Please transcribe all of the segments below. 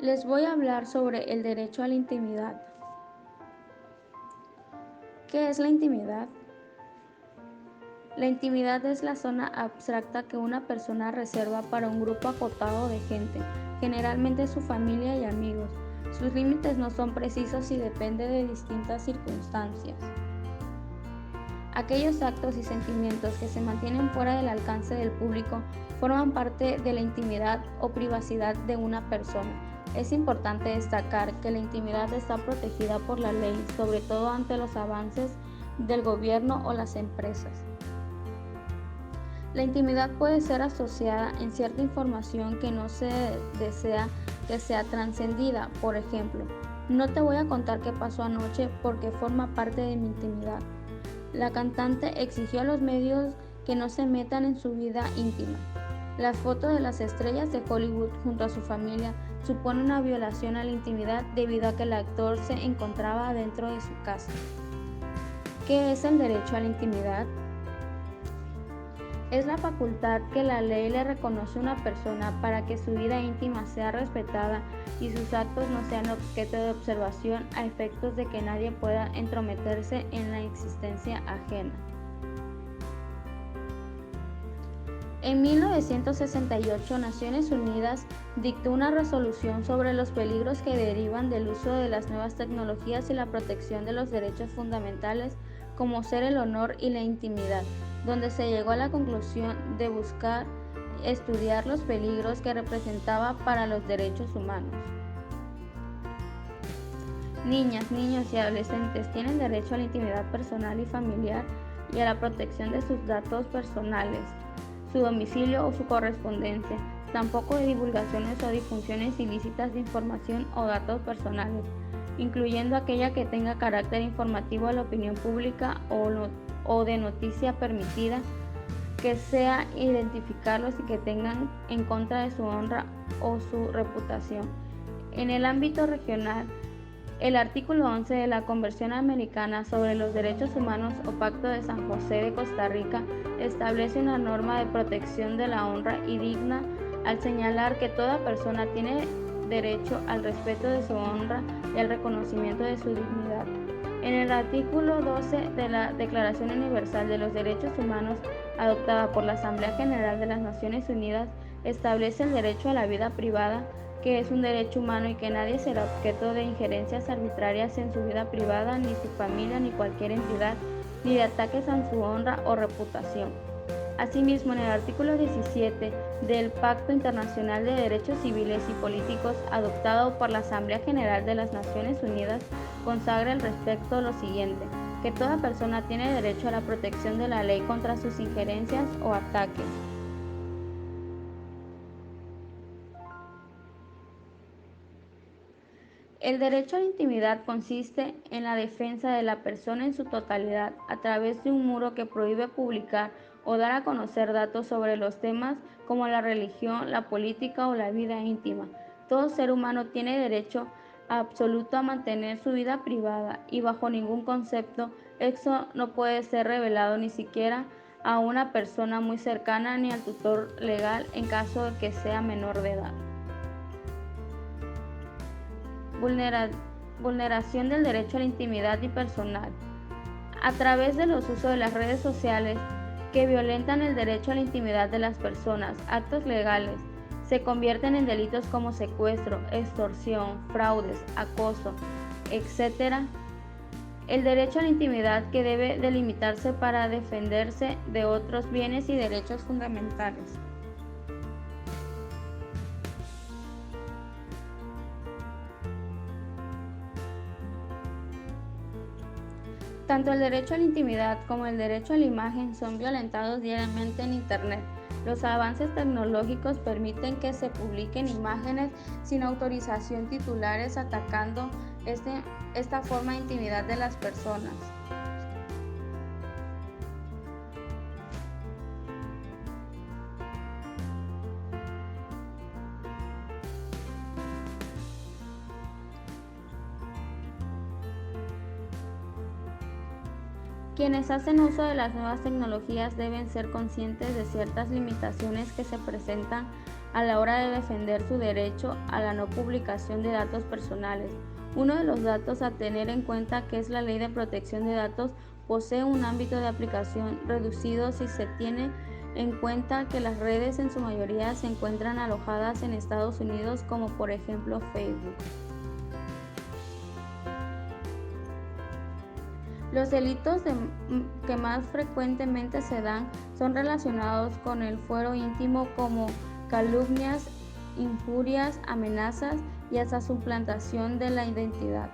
Les voy a hablar sobre el derecho a la intimidad. ¿Qué es la intimidad? La intimidad es la zona abstracta que una persona reserva para un grupo acotado de gente, generalmente su familia y amigos. Sus límites no son precisos y dependen de distintas circunstancias. Aquellos actos y sentimientos que se mantienen fuera del alcance del público forman parte de la intimidad o privacidad de una persona. Es importante destacar que la intimidad está protegida por la ley, sobre todo ante los avances del gobierno o las empresas. La intimidad puede ser asociada en cierta información que no se desea que sea trascendida. Por ejemplo, no te voy a contar qué pasó anoche porque forma parte de mi intimidad. La cantante exigió a los medios que no se metan en su vida íntima. Las fotos de las estrellas de Hollywood junto a su familia supone una violación a la intimidad debido a que el actor se encontraba dentro de su casa. ¿Qué es el derecho a la intimidad? Es la facultad que la ley le reconoce a una persona para que su vida íntima sea respetada y sus actos no sean objeto de observación a efectos de que nadie pueda entrometerse en la existencia ajena. En 1968, Naciones Unidas dictó una resolución sobre los peligros que derivan del uso de las nuevas tecnologías y la protección de los derechos fundamentales como ser el honor y la intimidad, donde se llegó a la conclusión de buscar estudiar los peligros que representaba para los derechos humanos. Niñas, niños y adolescentes tienen derecho a la intimidad personal y familiar y a la protección de sus datos personales, su domicilio o su correspondencia, tampoco de divulgaciones o difusiones ilícitas de información o datos personales, incluyendo aquella que tenga carácter informativo a la opinión pública o de noticia permitida, que sea identificarlos y que tengan en contra de su honra o su reputación. En el ámbito regional, el artículo 11 de la Convención Americana sobre los Derechos Humanos o Pacto de San José de Costa Rica establece una norma de protección de la honra y digna al señalar que toda persona tiene derecho al respeto de su honra y al reconocimiento de su dignidad. En el artículo 12 de la Declaración Universal de los Derechos Humanos, adoptada por la Asamblea General de las Naciones Unidas, establece el derecho a la vida privada, que es un derecho humano y que nadie será objeto de injerencias arbitrarias en su vida privada, ni su familia, ni cualquier entidad, ni de ataques a su honra o reputación. Asimismo, en el artículo 17 del Pacto Internacional de Derechos Civiles y Políticos, adoptado por la Asamblea General de las Naciones Unidas, consagra al respecto lo siguiente: que toda persona tiene derecho a la protección de la ley contra sus injerencias o ataques. El derecho a la intimidad consiste en la defensa de la persona en su totalidad a través de un muro que prohíbe publicar o dar a conocer datos sobre los temas como la religión, la política o la vida íntima. Todo ser humano tiene derecho absoluto a mantener su vida privada y bajo ningún concepto eso no puede ser revelado ni siquiera a una persona muy cercana ni al tutor legal en caso de que sea menor de edad. Vulneración del derecho a la intimidad y personal. A través de los usos de las redes sociales que violentan el derecho a la intimidad de las personas, actos legales se convierten en delitos como secuestro, extorsión, fraudes, acoso, etc. El derecho a la intimidad que debe delimitarse para defenderse de otros bienes y derechos fundamentales. Tanto el derecho a la intimidad como el derecho a la imagen son violentados diariamente en Internet. Los avances tecnológicos permiten que se publiquen imágenes sin autorización titulares atacando esta forma de intimidad de las personas. Quienes hacen uso de las nuevas tecnologías deben ser conscientes de ciertas limitaciones que se presentan a la hora de defender su derecho a la no publicación de datos personales. Uno de los datos a tener en cuenta que es la Ley de Protección de Datos posee un ámbito de aplicación reducido si se tiene en cuenta que las redes en su mayoría se encuentran alojadas en Estados Unidos, como por ejemplo Facebook. Los delitos que más frecuentemente se dan son relacionados con el fuero íntimo, como calumnias, injurias, amenazas y hasta suplantación de la identidad.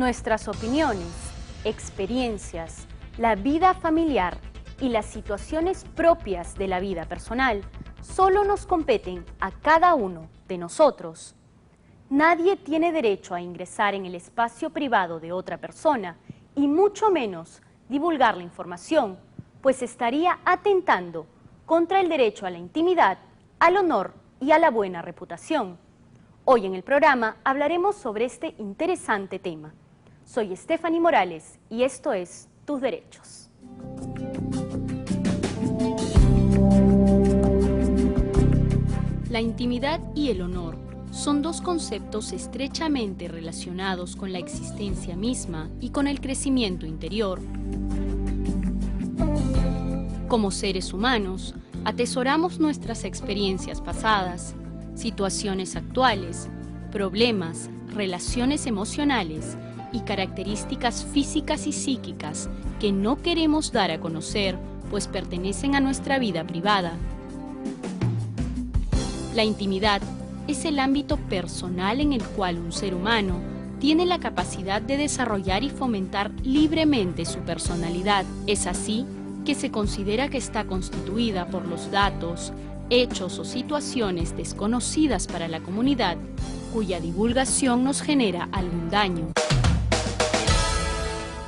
Nuestras opiniones, experiencias, la vida familiar y las situaciones propias de la vida personal solo nos competen a cada uno de nosotros. Nadie tiene derecho a ingresar en el espacio privado de otra persona y mucho menos divulgar la información, pues estaría atentando contra el derecho a la intimidad, al honor y a la buena reputación. Hoy en el programa hablaremos sobre este interesante tema. Soy Stephanie Morales y esto es Tus Derechos. La intimidad y el honor son dos conceptos estrechamente relacionados con la existencia misma y con el crecimiento interior. Como seres humanos, atesoramos nuestras experiencias pasadas, situaciones actuales, problemas, relaciones emocionales y características físicas y psíquicas que no queremos dar a conocer, pues pertenecen a nuestra vida privada. La intimidad es el ámbito personal en el cual un ser humano tiene la capacidad de desarrollar y fomentar libremente su personalidad. Es así que se considera que está constituida por los datos, hechos o situaciones desconocidas para la comunidad, cuya divulgación nos genera algún daño.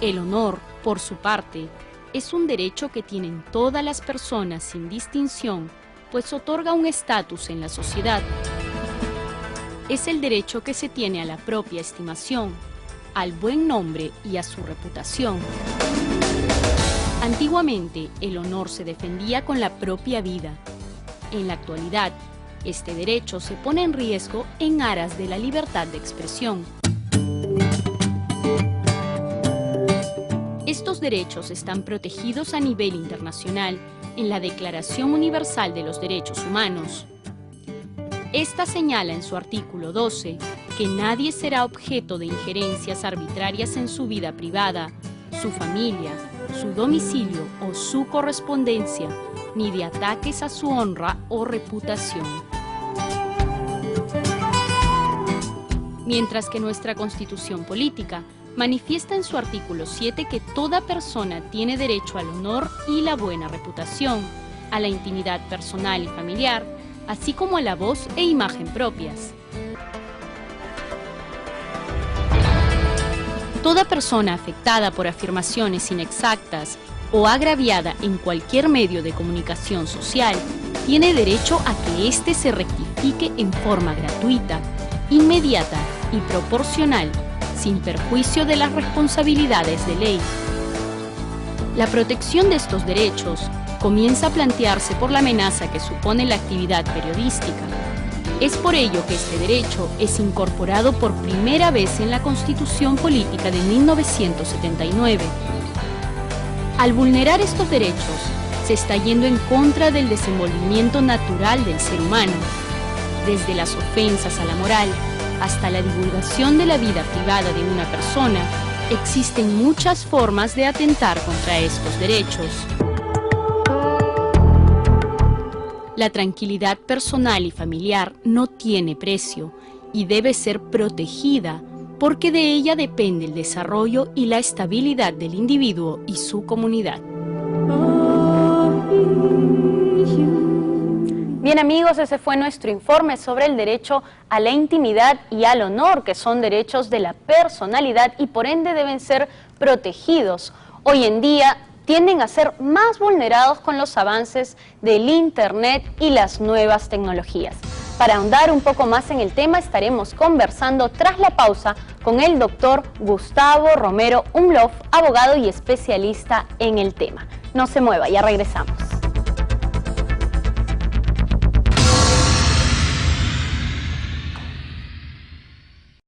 El honor, por su parte, es un derecho que tienen todas las personas sin distinción, pues otorga un estatus en la sociedad. Es el derecho que se tiene a la propia estimación, al buen nombre y a su reputación. Antiguamente, el honor se defendía con la propia vida. En la actualidad, este derecho se pone en riesgo en aras de la libertad de expresión. Estos derechos están protegidos a nivel internacional en la Declaración Universal de los Derechos Humanos. Esta señala en su artículo 12 que nadie será objeto de injerencias arbitrarias en su vida privada, su familia, su domicilio o su correspondencia, ni de ataques a su honra o reputación. Mientras que nuestra Constitución Política manifiesta en su artículo 7 que toda persona tiene derecho al honor y la buena reputación, a la intimidad personal y familiar, así como a la voz e imagen propias. Toda persona afectada por afirmaciones inexactas o agraviada en cualquier medio de comunicación social tiene derecho a que éste se rectifique en forma gratuita, inmediata y proporcional, sin perjuicio de las responsabilidades de ley. La protección de estos derechos comienza a plantearse por la amenaza que supone la actividad periodística. Es por ello que este derecho es incorporado por primera vez en la Constitución Política de 1979. Al vulnerar estos derechos, se está yendo en contra del desenvolvimiento natural del ser humano, desde las ofensas a la moral hasta la divulgación de la vida privada de una persona. Existen muchas formas de atentar contra estos derechos. La tranquilidad personal y familiar no tiene precio y debe ser protegida porque de ella depende el desarrollo y la estabilidad del individuo y su comunidad. Bien amigos, ese fue nuestro informe sobre el derecho a la intimidad y al honor, que son derechos de la personalidad y por ende deben ser protegidos. Hoy en día tienden a ser más vulnerados con los avances del Internet y las nuevas tecnologías. Para ahondar un poco más en el tema, estaremos conversando tras la pausa con el doctor Gustavo Romero Umlauf, abogado y especialista en el tema. No se mueva, ya regresamos.